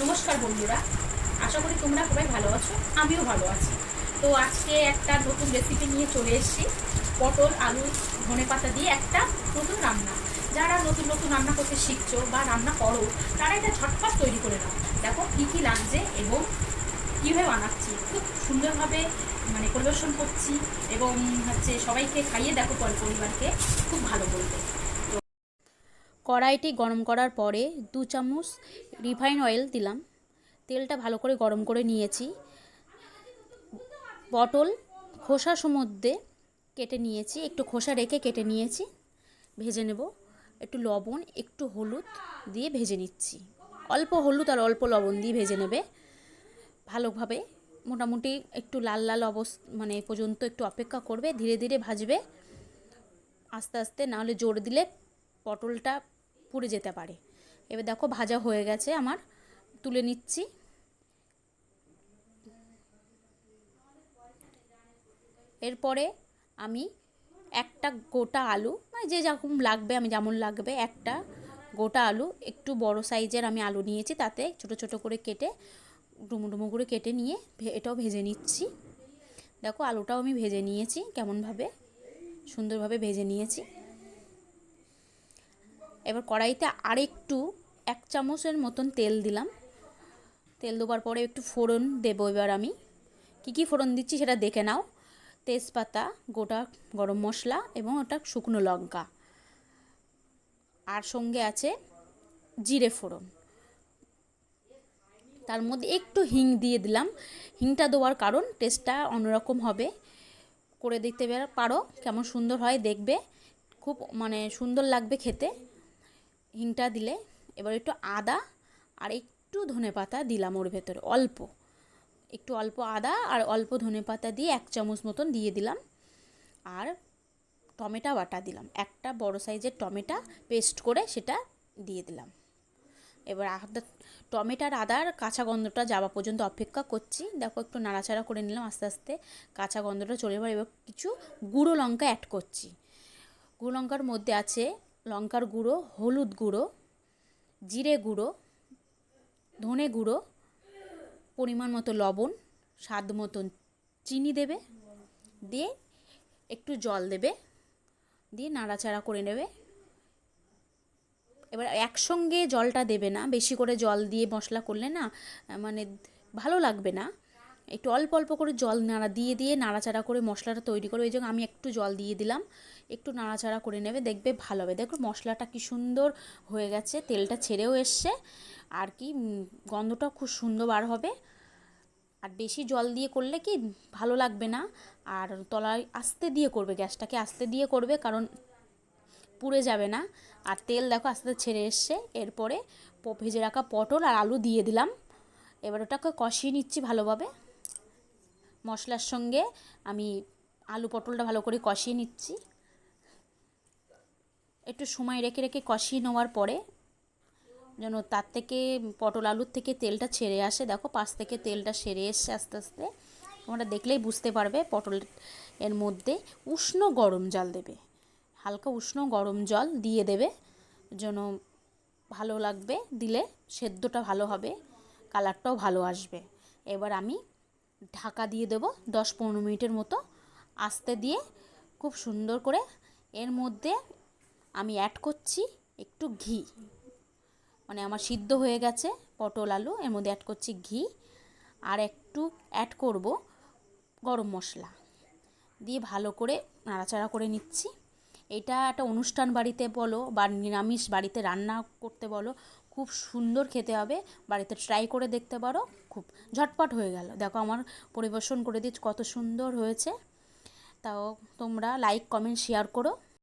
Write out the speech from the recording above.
নমস্কার বন্ধুরা, আশা করি তোমরা সবাই ভালো আছো, আমিও ভালো আছি। তো আজকে একটা নতুন রেসিপি নিয়ে চলে এসেছি। পটল আলু ধনেপাতা দিয়ে একটা নতুন রান্না। যারা নতুন নতুন রান্না করতে শিখছো বা রান্না করো, তারা এটা ঝটপট তৈরি করে নাও। দেখো কী কী লাগছে এবং কীভাবে বানাচ্ছি, খুব সুন্দরভাবে পরিবেশন করছি এবং সবাইকে খাইয়ে দেখো পরিবারকে খুব ভালো বলবে। কড়াইটি গরম করার পরে 2 চামচ রিফাইন অয়েল দিলাম। তেলটা ভালো করে গরম করে নিয়েছি। পটল খোসা মধ্যে কেটে নিয়েছি, একটু খোসা রেখে কেটে নিয়েছি, ভেজে নেব। একটু লবণ একটু হলুদ দিয়ে ভেজে নিচ্ছি। অল্প হলুদ আর অল্প লবণ দিয়ে ভেজে নেবে ভালোভাবে। মোটামুটি একটু লাল লাল পর্যন্ত একটু অপেক্ষা করবে, ধীরে ধীরে ভাজবে আস্তে আস্তে, নাহলে জোর দিলে পটলটা পুড়ে যেতে পারে। এবার দেখো ভাজা হয়ে গেছে আমার, তুলে নিচ্ছি। এরপরে আমি একটা গোটা আলু, যে যেরকম লাগবে, আমি যেমন লাগবে, একটা গোটা আলু, একটু বড় সাইজের আমি আলু নিয়েছি, তাতে ছোট ছোট করে কেটে ডুমো ডুমো করে কেটে নিয়ে এটাও ভেজে নিচ্ছি। দেখো আলুটাও আমি ভেজে নিয়েছি, কেমনভাবে সুন্দরভাবে ভেজে নিয়েছি। এবার কড়াইতে আরেকটু 1 চামচের মতন তেল দিলাম। তেল দেওয়ার পরে একটু ফোড়ন দেবো। এবার আমি কী ফোড়ন দিচ্ছি সেটা দেখে নাও। তেজপাতা, গোটা গরম মশলা এবং ওটা শুকনো লঙ্কা, আর সঙ্গে আছে জিরে ফোড়ন। তার মধ্যে একটু হিং দিয়ে দিলাম। হিংটা দেওয়ার কারণ টেস্টটা অন্যরকম হবে। করে দেখতে পারো কেমন সুন্দর হয়, দেখবে খুব সুন্দর লাগবে খেতে হিংটা দিলে। এবার একটু আদা আর একটু ধনেপাতা দিলাম ওর ভেতরে, অল্প আদা আর অল্প ধনেপাতা দিয়ে 1 চামচ মতন দিয়ে দিলাম। আর টমেটো বাটা দিলাম, একটা বড় সাইজের টমেটো পেস্ট করে সেটা দিয়ে দিলাম। এবার টমেটোর আদার কাঁচা গন্ধটা যাওয়া পর্যন্ত অপেক্ষা করছি। দেখো একটু নাড়াচাড়া করে নিলাম, আস্তে আস্তে কাঁচা গন্ধটা চলে যাবে। এবার কিছু গুঁড়ো লঙ্কা অ্যাড করছি। গুঁড়ো লঙ্কার মধ্যে আছে লঙ্কার গুঁড়ো, হলুদ গুঁড়ো, জিরে গুঁড়ো, ধনে গুঁড়ো, পরিমাণ মতো লবণ, স্বাদ মতন চিনি দেবে, দিয়ে একটু জল দেবে, দিয়ে নাড়াচাড়া করে নেবে। এবার একসঙ্গে জলটা দেবে না, বেশি করে জল দিয়ে মশলা করলে না ভালো লাগবে না। একটু অল্প অল্প করে জল দিয়ে নাড়াচাড়া করে মশলাটা তৈরি করবে। এই জন্য আমি একটু জল দিয়ে দিলাম, একটু নাড়াচাড়া করে নেবে, দেখবে ভালো হবে। দেখো মশলাটা কি সুন্দর হয়ে গেছে, তেলটা ছেড়েও এসছে, আর কি গন্ধটা খুব সুন্দর বার হবে। আর বেশি জল দিয়ে করলে কি ভালো লাগবে না। আর তলায় আস্তে দিয়ে করবে, গ্যাসটাকে আস্তে দিয়ে করবে, কারণ পুড়ে যাবে না। আর তেল দেখো আস্তে আস্তে ছেড়ে এসছে। এরপরে ভেজে রাখা পটল আর আলু দিয়ে দিলাম। এবার ওটাকে কষিয়ে নিচ্ছি ভালোভাবে মশলার সঙ্গে। আমি আলু পটলটা ভালো করে কষিয়ে নিচ্ছি। একটু সময় রেখে রেখে কষিয়ে নেওয়ার পরে যেন তার থেকে পটল আলুর থেকে তেলটা ছেড়ে আসে। দেখো পাশ থেকে তেলটা সেরে এসছে আস্তে আস্তে, তোমরা দেখলেই বুঝতে পারবে। পটল এর মধ্যে উষ্ণ গরম জল দেবে, হালকা উষ্ণ গরম জল দিয়ে দেবে, যেন ভালো লাগবে, দিলে সেদ্ধটা ভালো হবে, কালারটাও ভালো আসবে। এবার আমি ঢাকা দিয়ে দেবো 10-15 মিনিটের মতো, আস্তে দিয়ে খুব সুন্দর করে। এর মধ্যে আমি অ্যাড করছি একটু ঘি, আমার সিদ্ধ হয়ে গেছে পটল আলু, এর মধ্যে অ্যাড করছি ঘি, আর একটু অ্যাড করব গরম মশলা দিয়ে ভালো করে নাড়াচাড়া করে নিচ্ছি। এটা একটা অনুষ্ঠান বাড়িতে বলো বা নিরামিষ বাড়িতে রান্না করতে বলো, খুব সুন্দর খেতে হবে। বাড়িতে ট্রাই করে দেখতে পারো, খুব ঝটপট হয়ে গেল। দেখো আমার পরিবেশন করে দিচ্ছি, কত সুন্দর হয়েছে। তাও তোমরা লাইক কমেন্ট শেয়ার করো।